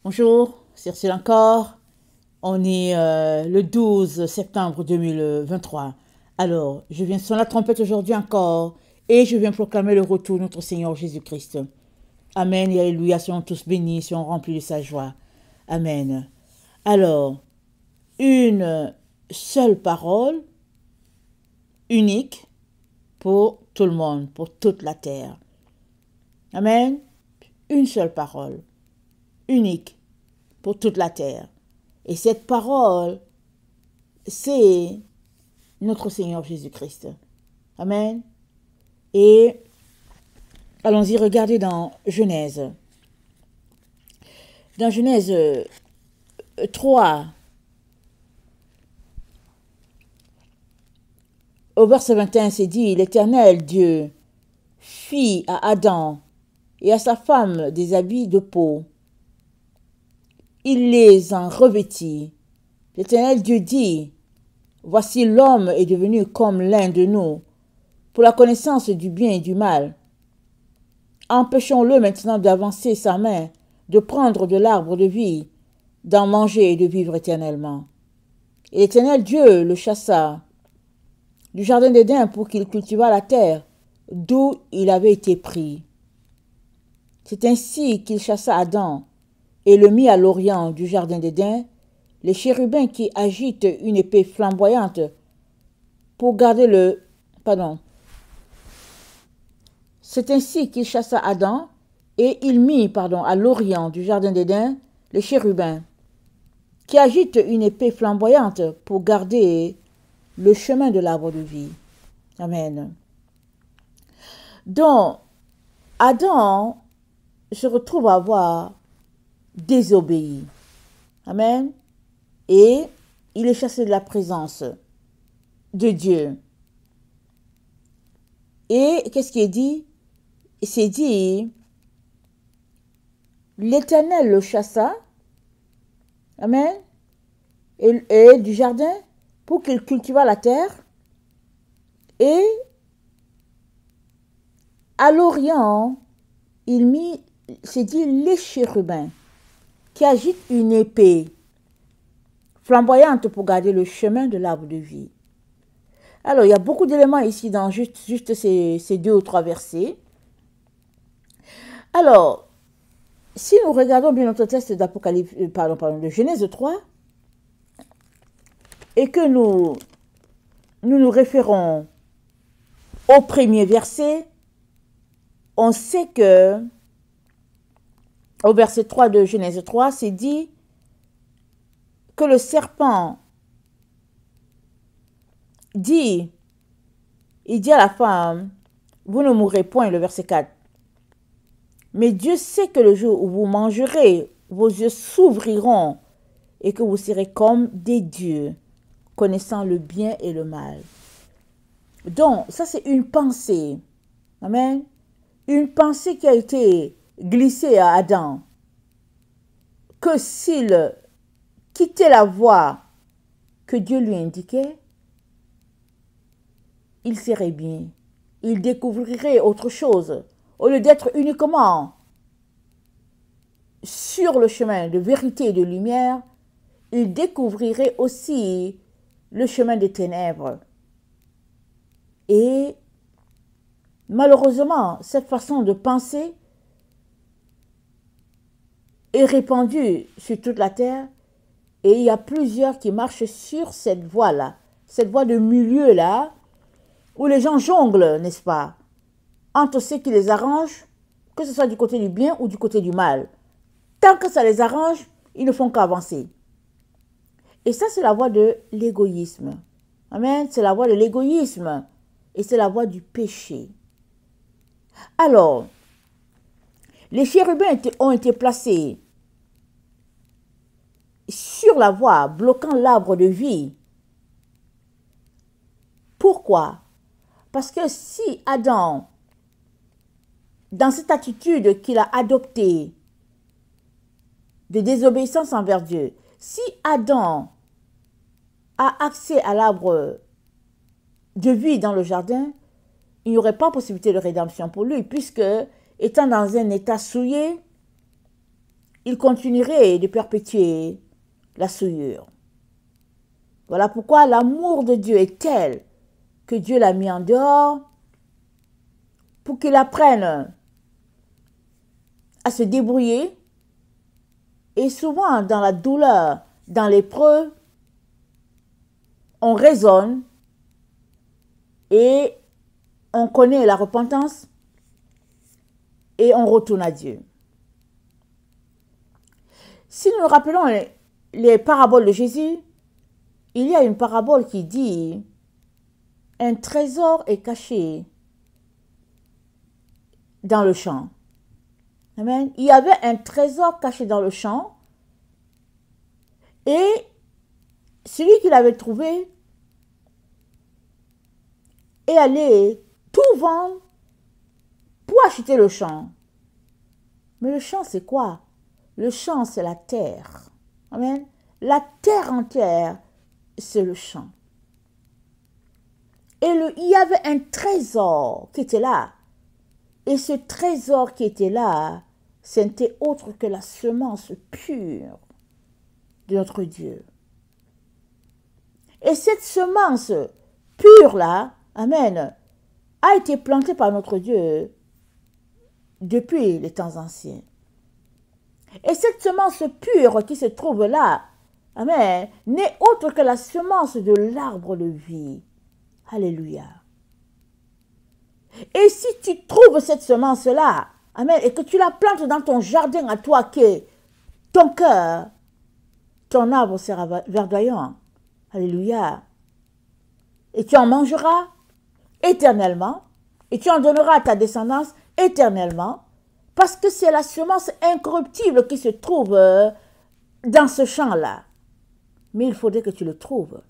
Bonjour, c'est Ursule encore. On est le 12 septembre 2023. Alors, je viens sonner la trompette aujourd'hui encore et je viens proclamer le retour de notre Seigneur Jésus-Christ. Amen et alléluia, soyons tous bénis, soyons remplis de sa joie. Amen. Alors, une seule parole unique pour tout le monde, pour toute la terre. Amen. Une seule parole unique pour toute la terre. Et cette parole, c'est notre Seigneur Jésus-Christ. Amen. Et allons-y regarder dans Genèse. Dans Genèse 3, au verset 21, c'est dit, l'Éternel Dieu fit à Adam et à sa femme des habits de peau. Il les en revêtit. L'Éternel Dieu dit, voici l'homme est devenu comme l'un de nous, pour la connaissance du bien et du mal. Empêchons-le maintenant d'avancer sa main, de prendre de l'arbre de vie, d'en manger et de vivre éternellement. Et l'Éternel Dieu le chassa du jardin d'Éden pour qu'il cultivât la terre, d'où il avait été pris. C'est ainsi qu'il chassa Adam et le mit à l'orient du jardin d'Éden, les chérubins qui agitent une épée flamboyante pour garder le... C'est ainsi qu'il chassa Adam et il mit, à l'orient du jardin d'Éden, les chérubins qui agitent une épée flamboyante pour garder le chemin de l'arbre de vie. Amen. Donc, Adam se retrouve à avoir désobéi. Amen. Et il est chassé de la présence de Dieu. Et qu'est-ce qui est dit? C'est dit, l'Éternel le chassa, amen, et du jardin pour qu'il cultivât la terre. Et à l'orient, il mit, c'est dit, les chérubins qui agitent une épée flamboyante pour garder le chemin de l'arbre de vie. Alors, il y a beaucoup d'éléments ici dans juste ces 2 ou 3 versets. Alors, si nous regardons bien notre texte d'Apocalypse, de Genèse 3, et que nous référons au premier verset, on sait que au verset 3 de Genèse 3, c'est dit que le serpent dit, il dit à la femme, vous ne mourrez point, le verset 4. Mais Dieu sait que le jour où vous mangerez, vos yeux s'ouvriront et que vous serez comme des dieux, connaissant le bien et le mal. Donc, ça c'est une pensée. Amen. Une pensée qui a été glissée à Adam. Que s'il quittait la voie que Dieu lui indiquait, il serait bien. Il découvrirait autre chose. Au lieu d'être uniquement sur le chemin de vérité et de lumière, il découvrirait aussi le chemin des ténèbres. Et malheureusement, cette façon de penser est répandue sur toute la terre et il y a plusieurs qui marchent sur cette voie-là, cette voie de milieu-là, où les gens jonglent, n'est-ce pas, entre ce qui les arrange, que ce soit du côté du bien ou du côté du mal. Tant que ça les arrange, ils ne font qu'avancer. Et ça, c'est la voie de l'égoïsme. Amen. C'est la voie de l'égoïsme. Et c'est la voie du péché. Alors, les chérubins ont été placés sur la voie, bloquant l'arbre de vie. Pourquoi? Parce que si Adam, dans cette attitude qu'il a adoptée de désobéissance envers Dieu, si Adam a accès à l'arbre de vie dans le jardin, il n'y aurait pas possibilité de rédemption pour lui, puisque, étant dans un état souillé, il continuerait de perpétuer la souillure. Voilà pourquoi l'amour de Dieu est tel que Dieu l'a mis en dehors pour qu'il apprenne à se débrouiller. Et souvent, dans la douleur, dans l'épreuve, on raisonne et on connaît la repentance et on retourne à Dieu. Si nous nous rappelons les paraboles de Jésus, il y a une parabole qui dit « Un trésor est caché dans le champ. » Amen. Il y avait un trésor caché dans le champ et celui qui l'avait trouvé est allé tout vendre pour acheter le champ. Mais le champ, c'est quoi? Le champ, c'est la terre. Amen. La terre entière, c'est le champ. Et il y avait un trésor qui était là. Et ce trésor qui était là, ce n'était autre que la semence pure de notre Dieu. Et cette semence pure-là, amen, a été plantée par notre Dieu depuis les temps anciens. Et cette semence pure qui se trouve là, amen, n'est autre que la semence de l'arbre de vie. Alléluia. Et si tu trouves cette semence-là, amen, et que tu la plantes dans ton jardin à toi, qui est ton cœur, ton arbre sera verdoyant. Alléluia. Et tu en mangeras éternellement, et tu en donneras à ta descendance éternellement, parce que c'est la semence incorruptible qui se trouve dans ce champ-là. Mais il faudrait que tu le trouves.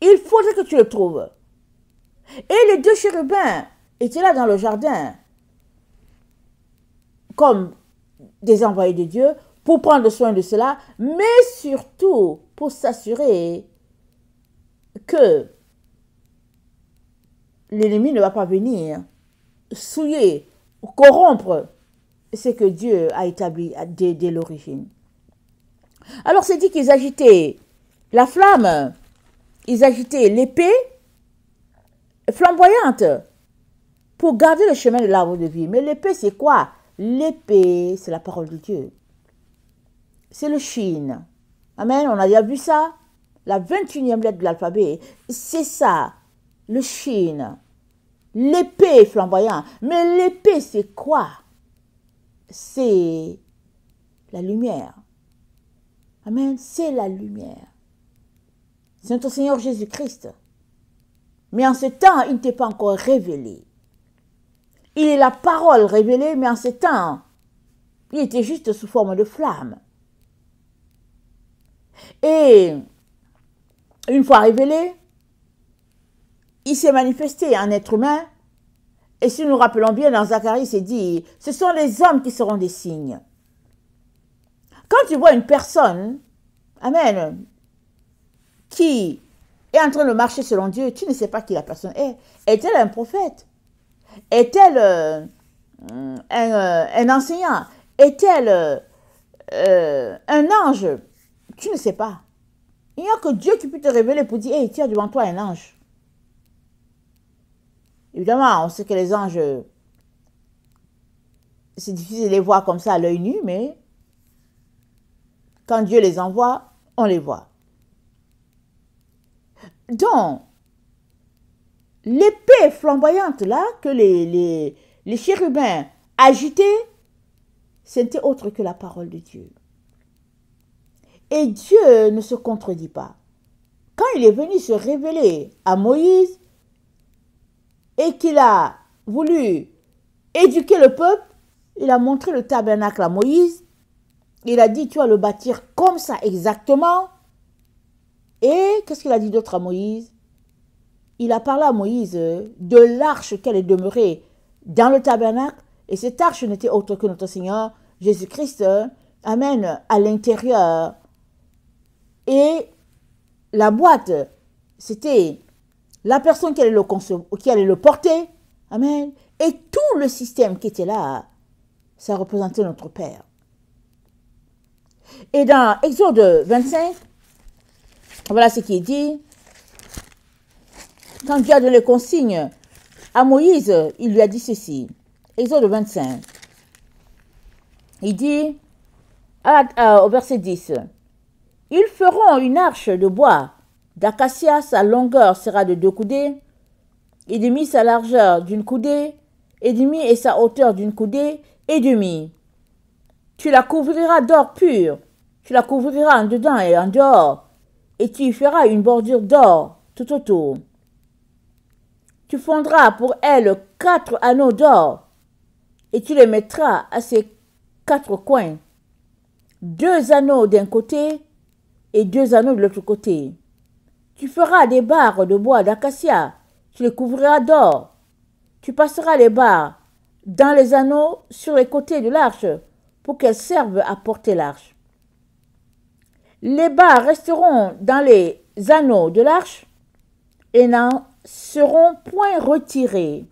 Il faudrait que tu le trouves. Et les deux chérubins étaient là dans le jardin, comme des envoyés de Dieu, pour prendre soin de cela, mais surtout pour s'assurer que l'ennemi ne va pas venir souiller, corrompre ce que Dieu a établi dès l'origine. Alors c'est dit qu'ils agitaient la flamme, ils agitaient l'épée flamboyante pour garder le chemin de l'arbre de vie. Mais l'épée, c'est quoi? L'épée, c'est la parole de Dieu. C'est le shin. Amen, on a déjà vu ça. La 21e lettre de l'alphabet, c'est ça, le shin. L'épée flamboyante. Mais l'épée, c'est quoi? C'est la lumière. Amen, c'est la lumière. C'est notre Seigneur Jésus-Christ. Mais en ce temps, il n'était pas encore révélé. Il est la parole révélée, mais en ce temps, il était juste sous forme de flamme. Et une fois révélé, il s'est manifesté en être humain. Et si nous nous rappelons bien, dans Zacharie, c'est dit, ce sont les hommes qui seront des signes. Quand tu vois une personne, amen, qui est en train de marcher selon Dieu, tu ne sais pas qui la personne est. Est-elle un prophète? Est-elle un enseignant? Est-elle un ange? Tu ne sais pas. Il n'y a que Dieu qui peut te révéler pour dire, hey, tu as devant toi un ange. Évidemment, on sait que les anges, c'est difficile de les voir comme ça à l'œil nu, mais quand Dieu les envoie, on les voit. Donc, l'épée flamboyante là, que les chérubins agitaient, c'était autre que la parole de Dieu. Et Dieu ne se contredit pas. Quand il est venu se révéler à Moïse et qu'il a voulu éduquer le peuple, il a montré le tabernacle à Moïse. Il a dit, tu vas le bâtir comme ça exactement. Et qu'est-ce qu'il a dit d'autre à Moïse? Il a parlé à Moïse de l'arche qu'elle est demeurée dans le tabernacle. Et cette arche n'était autre que notre Seigneur Jésus-Christ, amen, à l'intérieur. Et la boîte, c'était la personne qui allait le porter. Amen. Et tout le système qui était là, ça représentait notre Père. Et dans Exode 25, voilà ce qui est dit. Quand Dieu a donné les consignes à Moïse, il lui a dit ceci. Exode 25. Il dit, au verset 10, « Ils feront une arche de bois d'acacia, sa longueur sera de 2 coudées, et demi sa largeur d'une coudée, et demi et sa hauteur d'une coudée, et demi. Tu la couvriras d'or pur, tu la couvriras en dedans et en dehors, et tu y feras une bordure d'or tout autour. Tu fondras pour elle 4 anneaux d'or, et tu les mettras à ses 4 coins, 2 anneaux d'un côté et 2 anneaux de l'autre côté. Tu feras des barres de bois d'acacia, tu les couvriras d'or. Tu passeras les barres dans les anneaux sur les côtés de l'arche pour qu'elles servent à porter l'arche. Les barres resteront dans les anneaux de l'arche et n'en seront point retirées.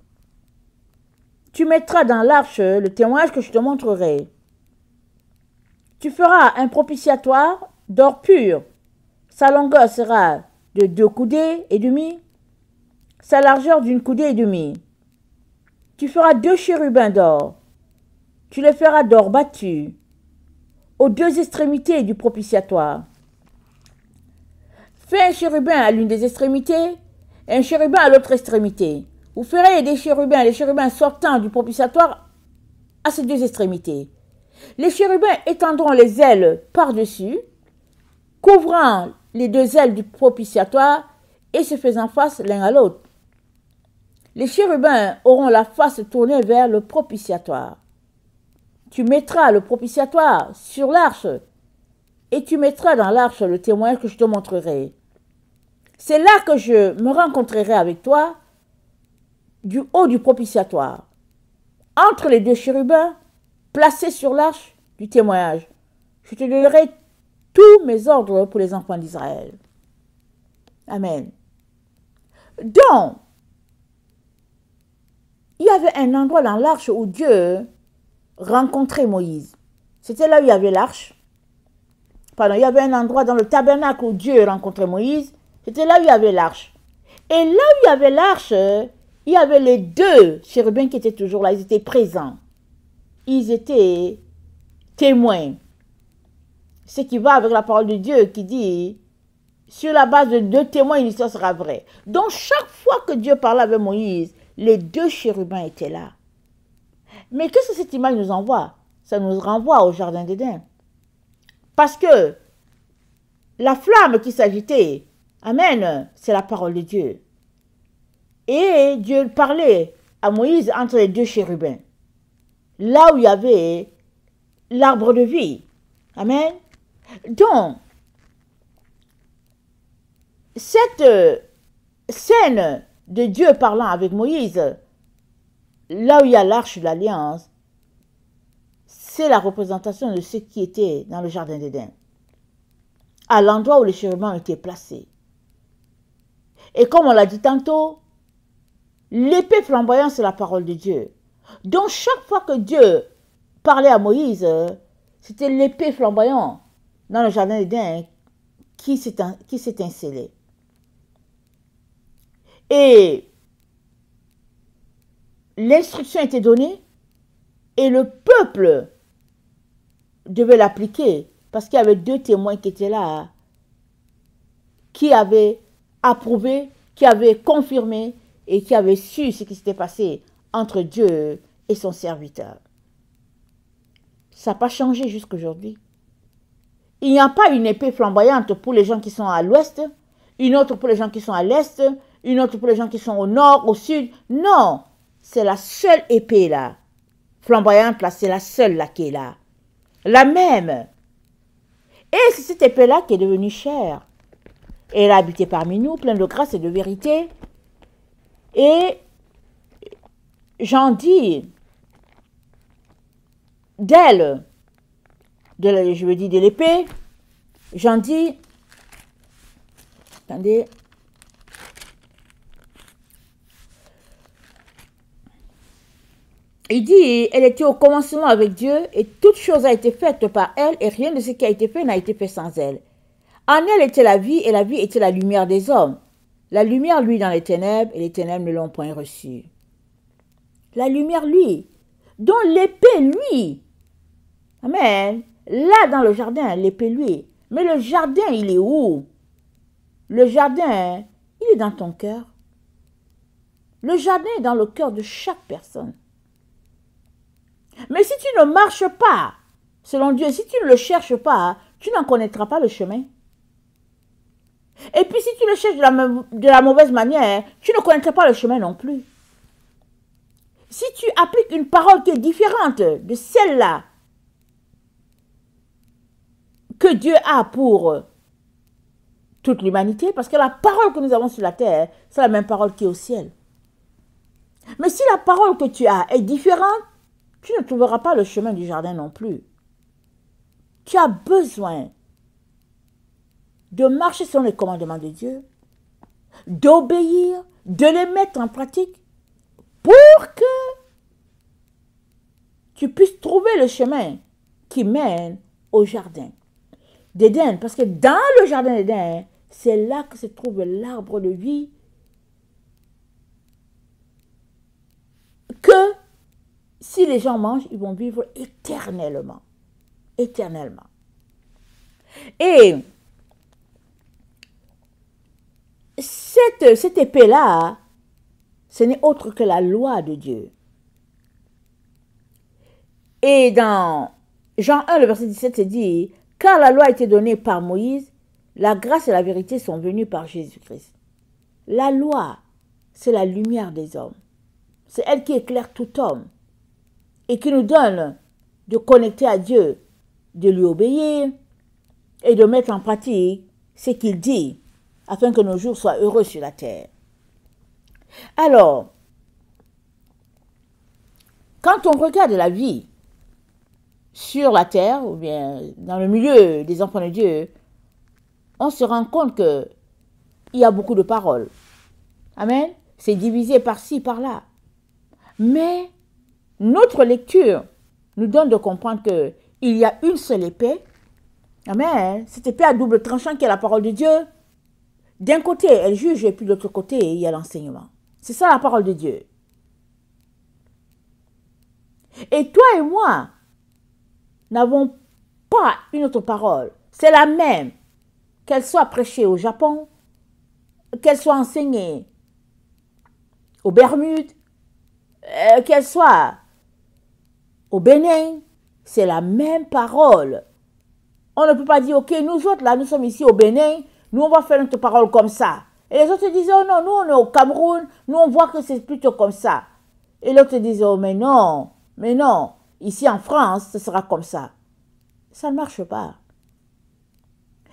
Tu mettras dans l'arche le témoignage que je te montrerai. Tu feras un propitiatoire d'or pur. Sa longueur sera de 2 coudées et demi, sa largeur d'une coudée et demie. Tu feras 2 chérubins d'or. Tu les feras d'or battu aux 2 extrémités du propitiatoire. Fais un chérubin à l'une des extrémités et un chérubin à l'autre extrémité. Vous ferez les chérubins sortant du propitiatoire à ces 2 extrémités. Les chérubins étendront les ailes par-dessus, couvrant les 2 ailes du propitiatoire et se faisant face l'un à l'autre. Les chérubins auront la face tournée vers le propitiatoire. Tu mettras le propitiatoire sur l'arche et tu mettras dans l'arche le témoignage que je te montrerai. C'est là que je me rencontrerai avec toi du haut du propitiatoire, entre les 2 chérubins placés sur l'arche du témoignage. Je te donnerai tous mes ordres pour les enfants d'Israël. Amen. Donc, il y avait un endroit dans l'arche où Dieu rencontrait Moïse. C'était là où il y avait l'arche. Pardon, il y avait un endroit dans le tabernacle où Dieu rencontrait Moïse. C'était là où il y avait l'arche. Et là où il y avait l'arche, il y avait les 2 chérubins qui étaient toujours là. Ils étaient présents. Ils étaient témoins. Ce qui va avec la parole de Dieu qui dit, sur la base de 2 témoins, une histoire sera vraie. Donc chaque fois que Dieu parlait avec Moïse, les 2 chérubins étaient là. Mais qu'est-ce que cette image nous envoie? Ça nous renvoie au jardin d'Éden. Parce que la flamme qui s'agitait, amen, c'est la parole de Dieu. Et Dieu parlait à Moïse entre les 2 chérubins. Là où il y avait l'arbre de vie. Amen. Donc, cette scène de Dieu parlant avec Moïse, là où il y a l'arche de l'alliance, c'est la représentation de ce qui était dans le jardin d'Éden, à l'endroit où les chérubins ont été placés. Et comme on l'a dit tantôt, l'épée flamboyante, c'est la parole de Dieu. Donc chaque fois que Dieu parlait à Moïse, c'était l'épée flamboyante dans le jardin d'Éden qui s'étincelait. Et l'instruction était donnée et le peuple devait l'appliquer parce qu'il y avait 2 témoins qui étaient là, qui avaient approuvé, qui avaient confirmé et qui avaient su ce qui s'était passé entre Dieu et son serviteur. Ça n'a pas changé jusqu'à aujourd'hui. Il n'y a pas une épée flamboyante pour les gens qui sont à l'ouest, une autre pour les gens qui sont à l'est, une autre pour les gens qui sont au nord, au sud. Non, c'est la seule épée là. Flamboyante là, c'est la seule là qui est là. La même. Et c'est cette épée là qui est devenue chère. Et elle a habité parmi nous, pleine de grâce et de vérité. Et j'en dis d'elle, je veux dire de l'épée, j'en dis, attendez, Il dit, elle était au commencement avec Dieu et toute chose a été faite par elle et rien de ce qui a été fait n'a été fait sans elle. En elle était la vie et la vie était la lumière des hommes. La lumière, lui, dans les ténèbres et les ténèbres ne l'ont point reçue. La lumière, lui, dont l'épée, lui. Amen. Là, dans le jardin, l'épée, lui. Mais le jardin, il est où? Le jardin, il est dans ton cœur. Le jardin est dans le cœur de chaque personne. Mais si tu ne marches pas, selon Dieu, si tu ne le cherches pas, tu n'en connaîtras pas le chemin. Et puis si tu le cherches de la mauvaise manière, tu ne connaîtras pas le chemin non plus. Si tu appliques une parole qui est différente de celle-là que Dieu a pour toute l'humanité, parce que la parole que nous avons sur la terre, c'est la même parole qui est au ciel. Mais si la parole que tu as est différente, tu ne trouveras pas le chemin du jardin non plus. Tu as besoin de marcher selon les commandements de Dieu, d'obéir, de les mettre en pratique pour que tu puisses trouver le chemin qui mène au jardin d'Éden. Parce que dans le jardin d'Éden, c'est là que se trouve l'arbre de vie que si les gens mangent, ils vont vivre éternellement. Éternellement. Et cette épée-là, ce n'est autre que la loi de Dieu. Et dans Jean 1, le verset 17, c'est dit, « Car la loi a été donnée par Moïse, la grâce et la vérité sont venues par Jésus-Christ. » La loi, c'est la lumière des hommes. C'est elle qui éclaire tout homme et qui nous donne de connecter à Dieu, de lui obéir et de mettre en pratique ce qu'il dit, afin que nos jours soient heureux sur la terre. Alors, quand on regarde la vie sur la terre, ou bien dans le milieu des enfants de Dieu, on se rend compte qu'il y a beaucoup de paroles. Amen. C'est divisé par-ci, par-là. Mais notre lecture nous donne de comprendre qu'il y a une seule épée. Amen. Cette épée à double tranchant qui est la parole de Dieu. D'un côté, elle juge et puis de l'autre côté, il y a l'enseignement. C'est ça la parole de Dieu. Et toi et moi n'avons pas une autre parole. C'est la même. Qu'elle soit prêchée au Japon, qu'elle soit enseignée aux Bermudes, qu'elle soit au Bénin, c'est la même parole. On ne peut pas dire, ok, nous autres là, nous sommes ici au Bénin, nous on va faire notre parole comme ça. Et les autres disent, oh non, nous on est au Cameroun, nous on voit que c'est plutôt comme ça. Et l'autre disent, oh mais non, ici en France, ce sera comme ça. Ça ne marche pas.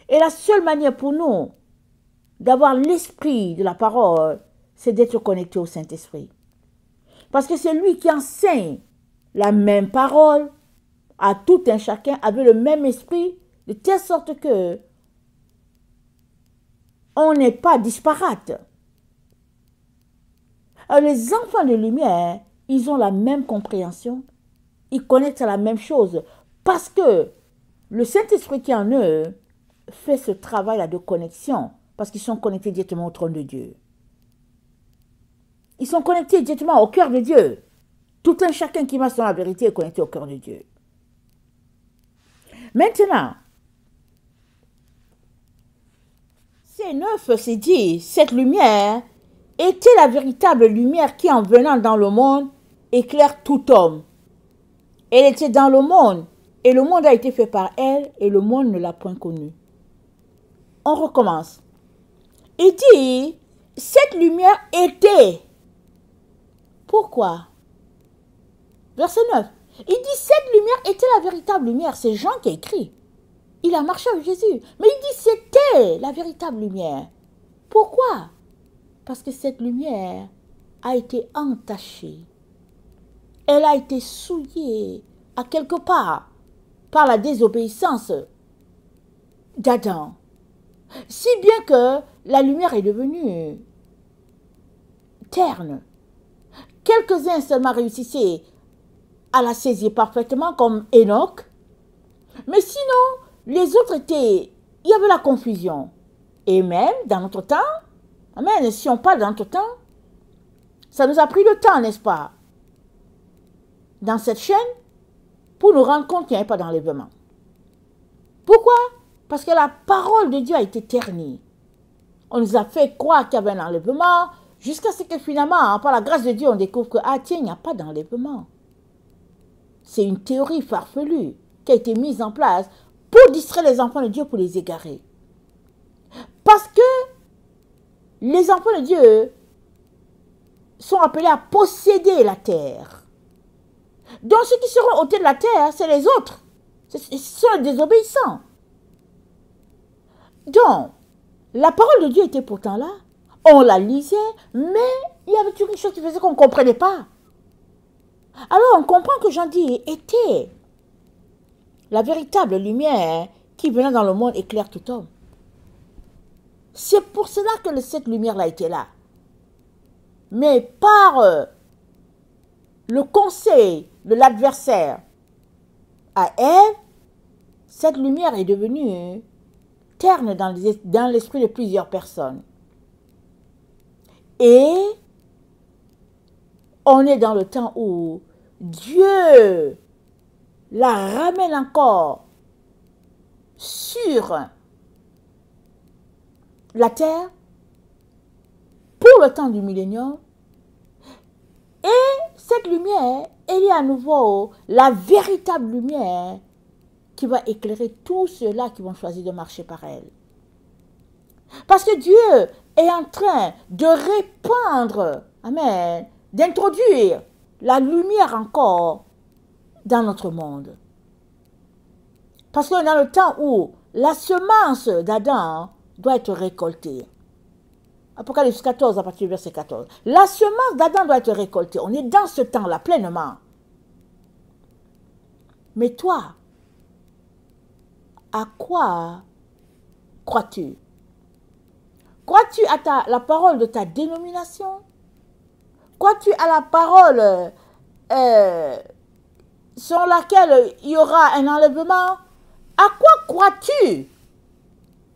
Et la seule manière pour nous d'avoir l'esprit de la parole, c'est d'être connecté au Saint-Esprit. Parce que c'est lui qui enseigne la même parole à tout un chacun avec le même esprit, de telle sorte que on n'est pas disparate. Alors les enfants de lumière, ils ont la même compréhension, ils connaissent la même chose, parce que le Saint-Esprit qui est en eux fait ce travail-là de connexion, parce qu'ils sont connectés directement au trône de Dieu. Ils sont connectés directement au cœur de Dieu. Tout un chacun qui marche dans la vérité est connecté au cœur de Dieu. Maintenant, c'est 9, c'est dit, cette lumière était la véritable lumière qui, en venant dans le monde, éclaire tout homme. Elle était dans le monde, et le monde a été fait par elle, et le monde ne l'a point connue. On recommence. Il dit, cette lumière était. Pourquoi? Verset 9. Il dit, cette lumière était la véritable lumière. C'est Jean qui a écrit. Il a marché avec Jésus. Mais il dit, c'était la véritable lumière. Pourquoi? Parce que cette lumière a été entachée. Elle a été souillée à quelque part par la désobéissance d'Adam. Si bien que la lumière est devenue terne. Quelques-uns seulement réussissaient à la saisir parfaitement comme Enoch. Mais sinon, les autres étaient... Il y avait la confusion. Et même dans notre temps, amen, si on parle dans notre temps, ça nous a pris le temps, n'est-ce pas, dans cette chaîne, pour nous rendre compte qu'il n'y avait pas d'enlèvement. Pourquoi? Parce que la parole de Dieu a été ternie. On nous a fait croire qu'il y avait un enlèvement, jusqu'à ce que finalement, par la grâce de Dieu, on découvre que, ah tiens, il n'y a pas d'enlèvement. C'est une théorie farfelue qui a été mise en place pour distraire les enfants de Dieu, pour les égarer. Parce que les enfants de Dieu sont appelés à posséder la terre. Donc ceux qui seront ôtés de la terre, c'est les autres. Ce sont les désobéissants. Donc, la parole de Dieu était pourtant là. On la lisait, mais il y avait toujours une chose qui faisait qu'on ne comprenait pas. Alors on comprend que Jean dit était la véritable lumière qui venait dans le monde éclaire tout homme. C'est pour cela que cette lumière-là était là. Mais par le conseil de l'adversaire à Ève, cette lumière est devenue terne dans l'esprit de plusieurs personnes. Et on est dans le temps où Dieu la ramène encore sur la terre pour le temps du millénium. Et cette lumière, elle est à nouveau la véritable lumière qui va éclairer tous ceux-là qui vont choisir de marcher par elle. Parce que Dieu est en train de répandre, amen, d'introduire la lumière encore dans notre monde. Parce qu'on est dans le temps où la semence d'Adam doit être récoltée. Apocalypse 14, à partir du verset 14. La semence d'Adam doit être récoltée. On est dans ce temps-là, pleinement. Mais toi, à quoi crois-tu? Crois-tu à la parole de ta dénomination? Crois-tu à la parole sur laquelle il y aura un enlèvement? À quoi crois-tu?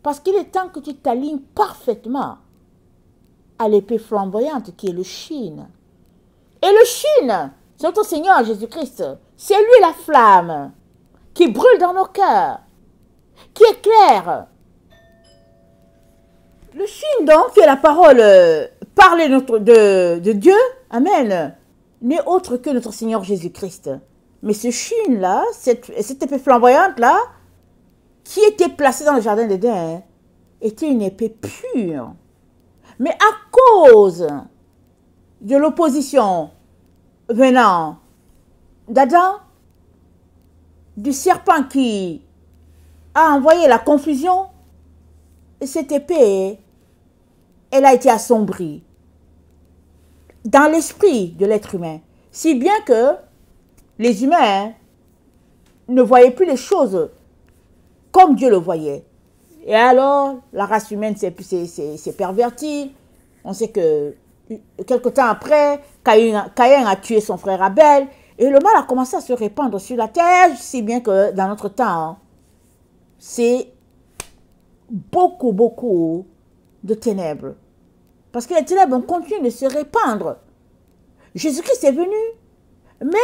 Parce qu'il est temps que tu t'alignes parfaitement à l'épée flamboyante qui est le Chine. Et le Chine, c'est notre Seigneur Jésus-Christ. C'est lui la flamme qui brûle dans nos cœurs, qui éclaire. Le Chine, donc, qui est la parole parlée de Dieu, amen, n'est autre que notre Seigneur Jésus-Christ. Mais ce Chine-là, cette épée flamboyante-là, qui était placée dans le jardin d'Éden, était une épée pure. Mais à cause de l'opposition venant d'Adam, du serpent qui a envoyé la confusion, cette épée, elle a été assombrie dans l'esprit de l'être humain. Si bien que les humains ne voyaient plus les choses comme Dieu le voyait. Et alors, la race humaine s'est pervertie. On sait que, quelque temps après, Caïn a tué son frère Abel. Et le mal a commencé à se répandre sur la terre, si bien que dans notre temps, c'est beaucoup, beaucoup de ténèbres. Parce que les ténèbres ont continué de se répandre. Jésus-Christ est venu, mais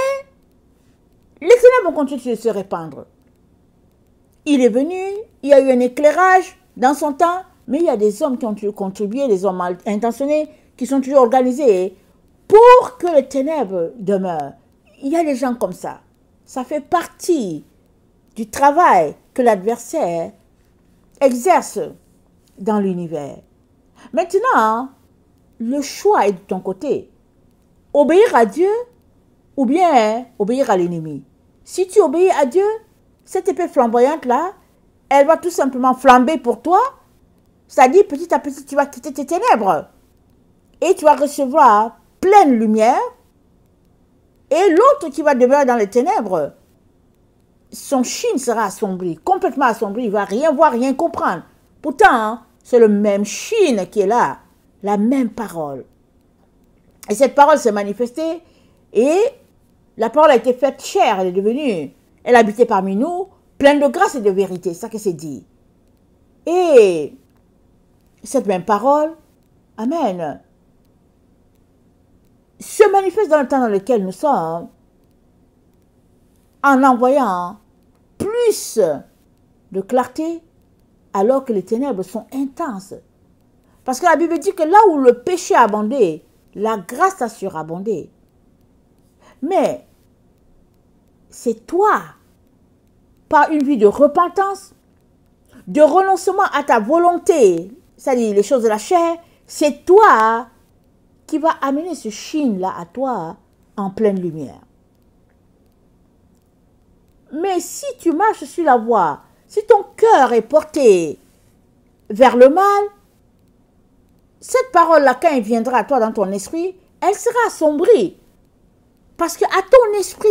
les ténèbres ont continué de se répandre. Il est venu, il y a eu un éclairage dans son temps, mais il y a des hommes qui ont contribué, des hommes mal intentionnés, qui sont toujours organisés pour que les ténèbres demeurent. Il y a des gens comme ça. Ça fait partie du travail que l'adversaire exerce dans l'univers. Maintenant, le choix est de ton côté. Obéir à Dieu ou bien obéir à l'ennemi. Si tu obéis à Dieu, cette épée flamboyante-là, elle va tout simplement flamber pour toi. C'est-à-dire, petit à petit, tu vas quitter tes ténèbres. Et tu vas recevoir pleine lumière. Et l'autre qui va demeurer dans les ténèbres, son Chine sera assombri, complètement assombri. Il ne va rien voir, rien comprendre. Pourtant, c'est le même Chine qui est là. La même parole. Et cette parole s'est manifestée. Et La parole a été faite chair, elle est devenue, elle habitait parmi nous, pleine de grâce et de vérité, c'est ça que c'est dit. Et cette même parole, amen, se manifeste dans le temps dans lequel nous sommes en envoyant plus de clarté alors que les ténèbres sont intenses. Parce que la Bible dit que là où le péché a abondé, la grâce a surabondé. Mais c'est toi, par une vie de repentance, de renoncement à ta volonté, c'est-à-dire les choses de la chair, c'est toi qui va amener ce Chine-là à toi en pleine lumière. Mais si tu marches sur la voie, si ton cœur est porté vers le mal, cette parole-là, quand elle viendra à toi dans ton esprit, elle sera assombrie. Parce qu'à ton esprit,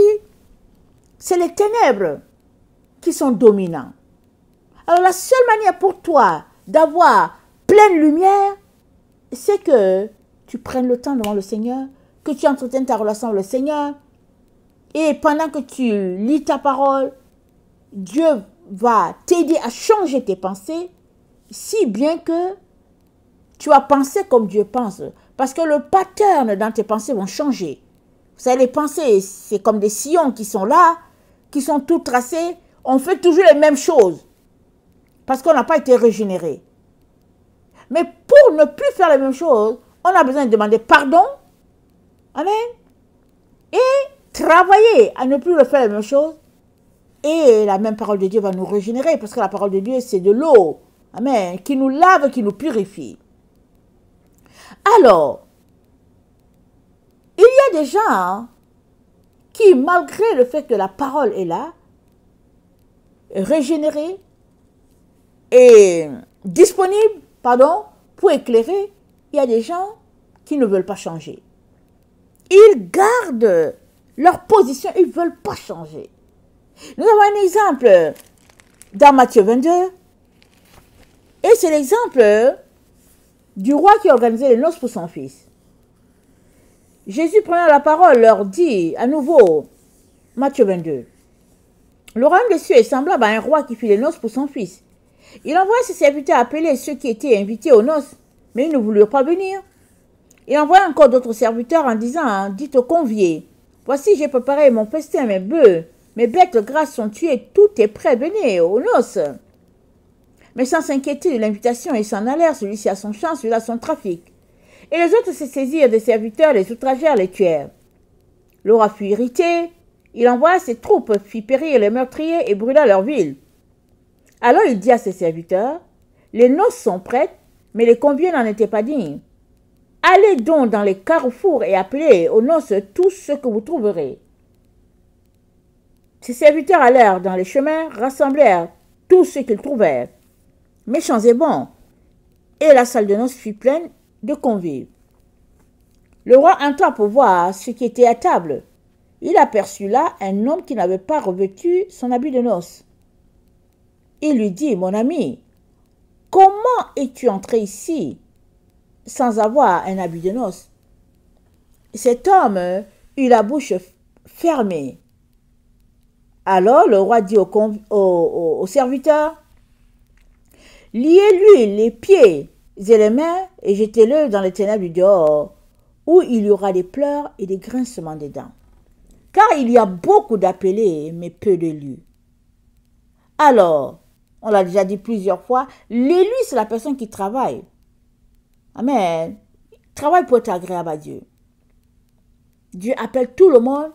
c'est les ténèbres qui sont dominants. Alors la seule manière pour toi d'avoir pleine lumière, c'est que tu prennes le temps devant le Seigneur, que tu entretiennes ta relation avec le Seigneur, et pendant que tu lis ta parole, Dieu va t'aider à changer tes pensées, si bien que tu vas penser comme Dieu pense. Parce que le pattern dans tes pensées vont changer. Vous savez, les pensées, c'est comme des sillons qui sont là, qui sont tout tracés. On fait toujours les mêmes choses. Parce qu'on n'a pas été régénéré. Mais pour ne plus faire les mêmes choses, on a besoin de demander pardon. Amen. Et travailler à ne plus le faire les mêmes choses. Et la même parole de Dieu va nous régénérer. Parce que la parole de Dieu, c'est de l'eau. Amen. Qui nous lave, qui nous purifie. Alors, il y a des gens qui, malgré le fait que la parole est là, régénérée et disponible, pour éclairer, il y a des gens qui ne veulent pas changer. Ils gardent leur position, ils ne veulent pas changer. Nous avons un exemple dans Matthieu 22, et c'est l'exemple du roi qui organisait les noces pour son fils. Jésus, prenant la parole, leur dit à nouveau, Matthieu 22, le royaume des cieux est semblable à un roi qui fit les noces pour son fils. Il envoya ses serviteurs appeler ceux qui étaient invités aux noces, mais ils ne voulurent pas venir. Il envoya encore d'autres serviteurs en disant, dites aux conviés, voici j'ai préparé mon festin, mes bœufs, mes bêtes grasses sont tuées, tout est prêt, venez aux noces. Mais sans s'inquiéter de l'invitation, ils s'en allèrent, celui-ci à son champ, celui-là à son trafic. Et les autres se saisirent des serviteurs, les outragèrent, les tuèrent. Le roi fut irrité, il envoya ses troupes, fit périr les meurtriers et brûla leur ville. Alors il dit à ses serviteurs, les noces sont prêtes, mais les conviés n'en étaient pas dignes. Allez donc dans les carrefours et appelez aux noces tous ceux que vous trouverez. Ses serviteurs allèrent dans les chemins, rassemblèrent tous ceux qu'ils trouvèrent, méchants et bons, et la salle de noces fut pleine de convives. Le roi entra pour voir ce qui était à table. Il aperçut là un homme qui n'avait pas revêtu son habit de noces. Il lui dit, mon ami, comment es-tu entré ici sans avoir un habit de noces? Cet homme eut la bouche fermée. Alors le roi dit au serviteur, liez-lui les pieds et les mains et jetez-le dans les ténèbres du dehors, où il y aura des pleurs et des grincements des dents. Car il y a beaucoup d'appelés, mais peu d'élus. Alors, on l'a déjà dit plusieurs fois, l'élu, c'est la personne qui travaille. Amen. Travaille pour être agréable à Dieu. Dieu appelle tout le monde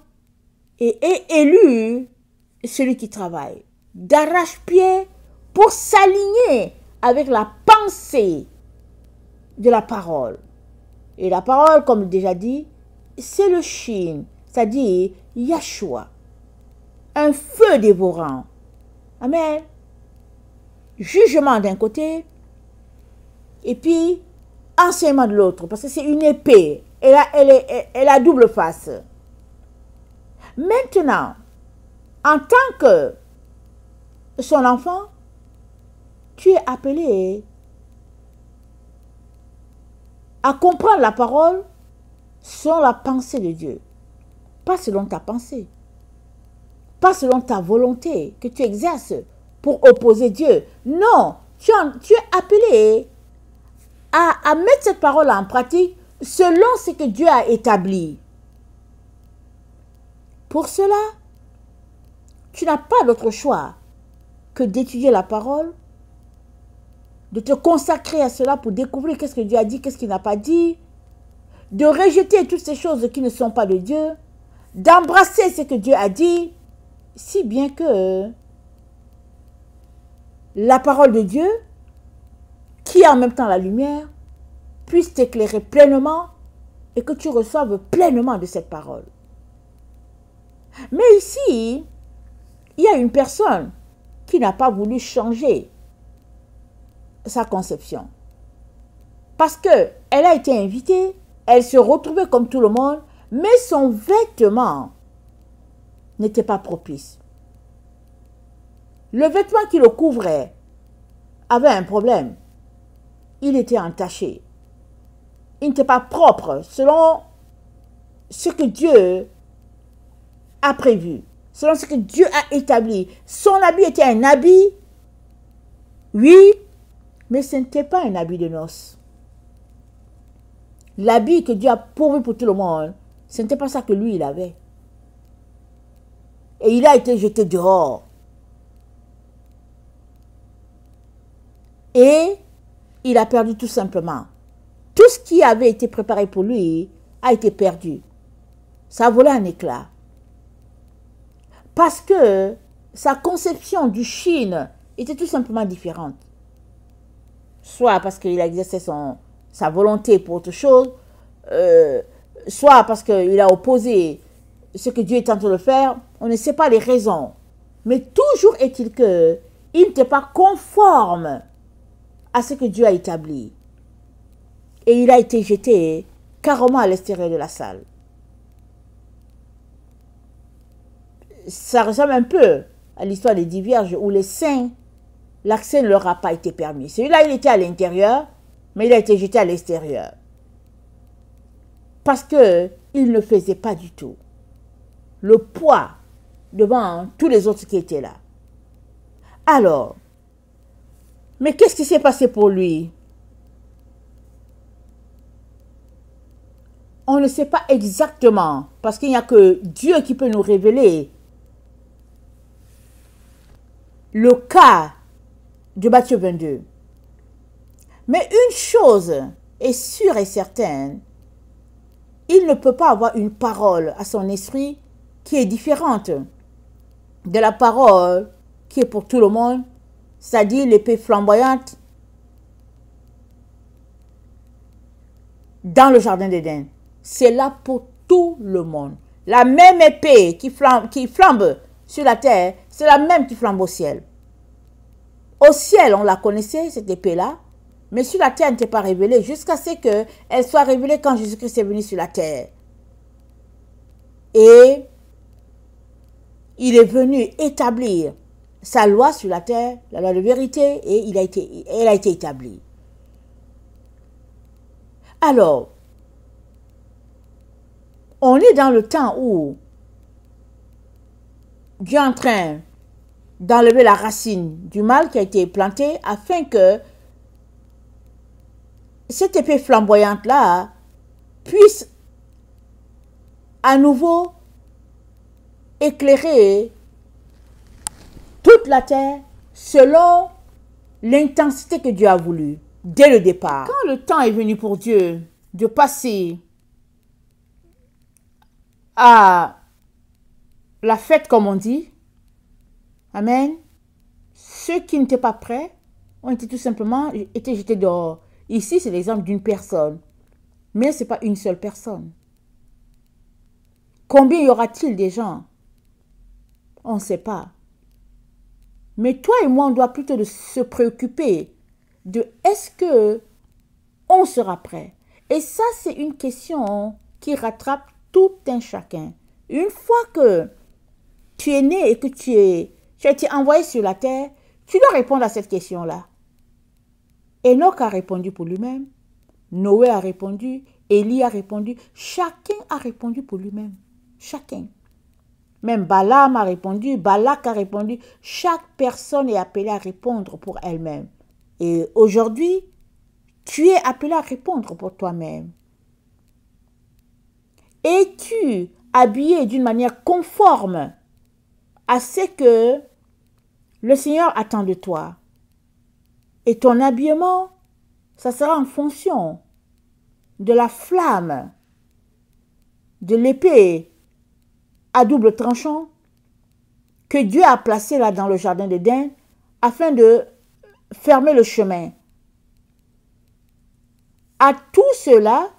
et est élu celui qui travaille. D'arrache-pied pour s'aligner avec la pensée de la parole. Et la parole, comme déjà dit, c'est le Shin, c'est-à-dire Yahshua. Un feu dévorant. Amen. Jugement d'un côté, et puis enseignement de l'autre, parce que c'est une épée. Elle a double face. Maintenant, en tant que son enfant, tu es appelé à comprendre la parole selon la pensée de Dieu. pas selon ta pensée, pas selon ta volonté que tu exerces pour opposer Dieu. Non, tu es appelé à mettre cette parole en pratique selon ce que Dieu a établi. Pour cela, tu n'as pas d'autre choix que d'étudier la parole, de te consacrer à cela pour découvrir qu'est-ce que Dieu a dit, qu'est-ce qu'il n'a pas dit, de rejeter toutes ces choses qui ne sont pas de Dieu, d'embrasser ce que Dieu a dit, si bien que la parole de Dieu, qui est en même temps la lumière, puisse t'éclairer pleinement et que tu reçoives pleinement de cette parole. Mais ici, il y a une personne qui n'a pas voulu changer sa conception. Parce qu'elle a été invitée, elle se retrouvait comme tout le monde, mais son vêtement n'était pas propice. Le vêtement qui le couvrait avait un problème. Il était entaché. Il n'était pas propre selon ce que Dieu a prévu, selon ce que Dieu a établi. Son habit était un habit, oui, mais ce n'était pas un habit de noces. L'habit que Dieu a pourvu pour tout le monde, ce n'était pas ça que lui, il avait. Et il a été jeté dehors. Et il a perdu tout simplement. Tout ce qui avait été préparé pour lui a été perdu. Ça a volé en éclats. Parce que sa conception du Chine était tout simplement différente. Soit parce qu'il a exercé sa volonté pour autre chose, soit parce qu'il a opposé ce que Dieu est en train de faire. On ne sait pas les raisons. Mais toujours est-il qu'il n'était pas conforme à ce que Dieu a établi. Et il a été jeté carrément à l'extérieur de la salle. Ça ressemble un peu à l'histoire des 10 vierges où les saints, l'accès ne leur a pas été permis. Celui-là, il était à l'intérieur, mais il a été jeté à l'extérieur. Parce qu'il ne faisait pas du tout le poids devant tous les autres qui étaient là. Alors, mais qu'est-ce qui s'est passé pour lui? On ne sait pas exactement, parce qu'il n'y a que Dieu qui peut nous révéler le cas de Matthieu 22. Mais une chose est sûre et certaine, il ne peut pas avoir une parole à son esprit qui est différente de la parole qui est pour tout le monde, c'est-à-dire l'épée flamboyante dans le jardin d'Éden. C'est là pour tout le monde. La même épée qui flambe sur la terre, c'est la même qui flambe au ciel. Au ciel, on la connaissait, cette épée-là, mais sur la terre, elle n'était pas révélée jusqu'à ce qu'elle soit révélée quand Jésus-Christ est venu sur la terre. Et il est venu établir sa loi sur la terre, la loi de vérité, et elle a été établie. Alors, on est dans le temps où Dieu est en train d'enlever la racine du mal qui a été plantée afin que cette épée flamboyante-là puisse à nouveau éclairer toute la terre selon l'intensité que Dieu a voulu dès le départ. Quand le temps est venu pour Dieu de passer à la fête, comme on dit, amen, ceux qui n'étaient pas prêts ont été tout simplement été jetés dehors. Ici, c'est l'exemple d'une personne, mais ce n'est pas une seule personne. Combien y aura-t-il des gens? On ne sait pas. Mais toi et moi, on doit plutôt se préoccuper de est-ce que on sera prêt? Et ça, c'est une question qui rattrape tout un chacun. Une fois que tu es né et que tu as été envoyé sur la terre, tu dois répondre à cette question-là. Enoch a répondu pour lui-même. Noé a répondu. Élie a répondu. Chacun a répondu pour lui-même. Chacun. Même Balaam a répondu, Balak a répondu. Chaque personne est appelée à répondre pour elle-même. Et aujourd'hui, tu es appelé à répondre pour toi-même. Es-tu habillé d'une manière conforme à ce que le Seigneur attend de toi? Et ton habillement, ça sera en fonction de la flamme, de l'épée à double tranchant que Dieu a placée là dans le jardin d'Éden afin de fermer le chemin à tous ceux-là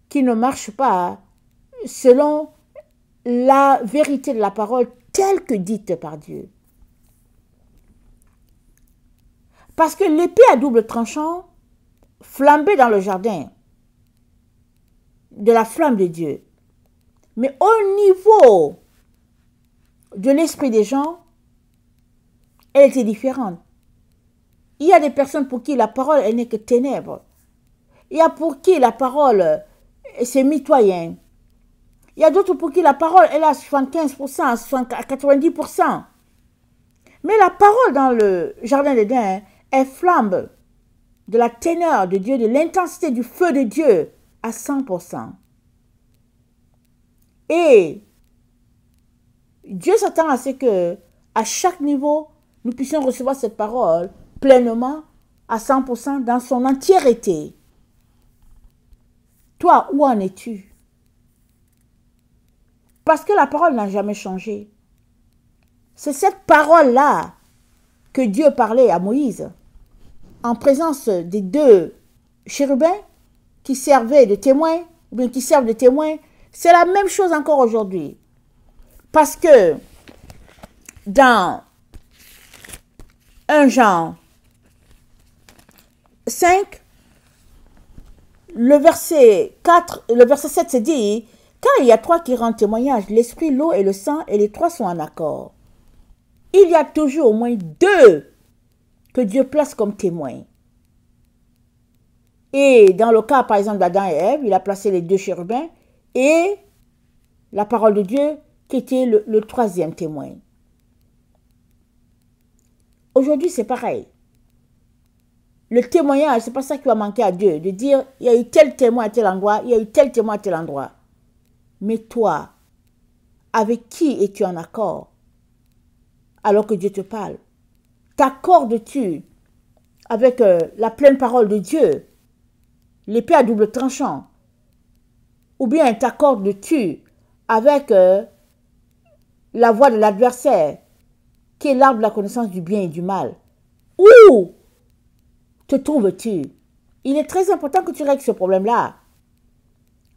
qui ne marchent pas selon la vérité de la parole telle que dite par Dieu. Parce que l'épée à double tranchant flambait dans le jardin de la flamme de Dieu. Mais au niveau de l'esprit des gens, elle était différente. Il y a des personnes pour qui la parole, elle n'est que ténèbres. Il y a pour qui la parole, c'est mitoyen. Il y a d'autres pour qui la parole, elle est à 75%, à 90%. Mais la parole dans le jardin d'Éden, elle flambe de la teneur de Dieu, de l'intensité du feu de Dieu à 100%. Et Dieu s'attend à ce que, à chaque niveau, nous puissions recevoir cette parole pleinement, à 100%, dans son entièreté. Toi, où en es-tu? Parce que la parole n'a jamais changé. C'est cette parole-là que Dieu parlait à Moïse, en présence des deux chérubins qui servaient de témoins, ou bien qui servent de témoins. C'est la même chose encore aujourd'hui. Parce que dans 1 Jean 5, le verset 7 se dit, car il y a trois qui rendent témoignage, l'esprit, l'eau et le sang, et les trois sont en accord. Il y a toujours au moins deux que Dieu place comme témoins. Et dans le cas, par exemple, d'Adam et Ève, il a placé les deux chérubins et la parole de Dieu qui était le troisième témoin. Aujourd'hui, c'est pareil. Le témoignage, c'est pas ça qui va manquer à Dieu, de dire, il y a eu tel témoin à tel endroit, il y a eu tel témoin à tel endroit. Mais toi, avec qui es-tu en accord alors que Dieu te parle? T'accordes-tu avec la pleine parole de Dieu, l'épée à double tranchant? Ou bien t'accordes-tu avec la voix de l'adversaire, qui est l'arbre de la connaissance du bien et du mal? Où te trouves-tu? Il est très important que tu règles ce problème-là.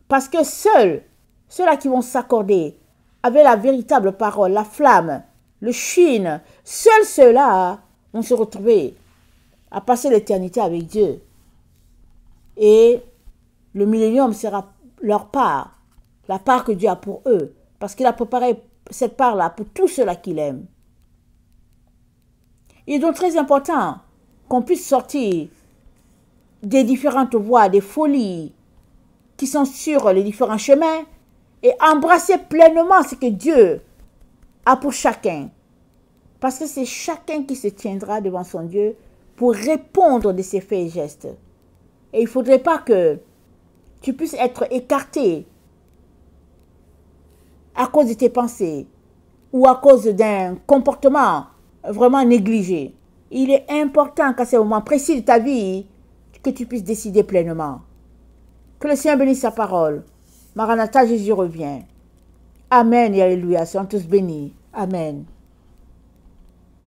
Parce que seuls ceux-là qui vont s'accorder avec la véritable parole, la flamme, le chine, seuls ceux-là vont se retrouver à passer l'éternité avec Dieu. Et le millénium sera leur part, la part que Dieu a pour eux, parce qu'il a préparé cette part-là pour tous ceux-là qu'il aime. Il est donc très important qu'on puisse sortir des différentes voies, des folies qui sont sur les différents chemins et embrasser pleinement ce que Dieu a pour chacun. Parce que c'est chacun qui se tiendra devant son Dieu pour répondre de ses faits et gestes. Et il ne faudrait pas que tu puisses être écarté à cause de tes pensées ou à cause d'un comportement vraiment négligé. Il est important qu'à ce moment précis de ta vie, que tu puisses décider pleinement. Que le Seigneur bénisse sa parole. Maranatha, Jésus revient. Amen et alléluia. Soyons tous bénis. Amen.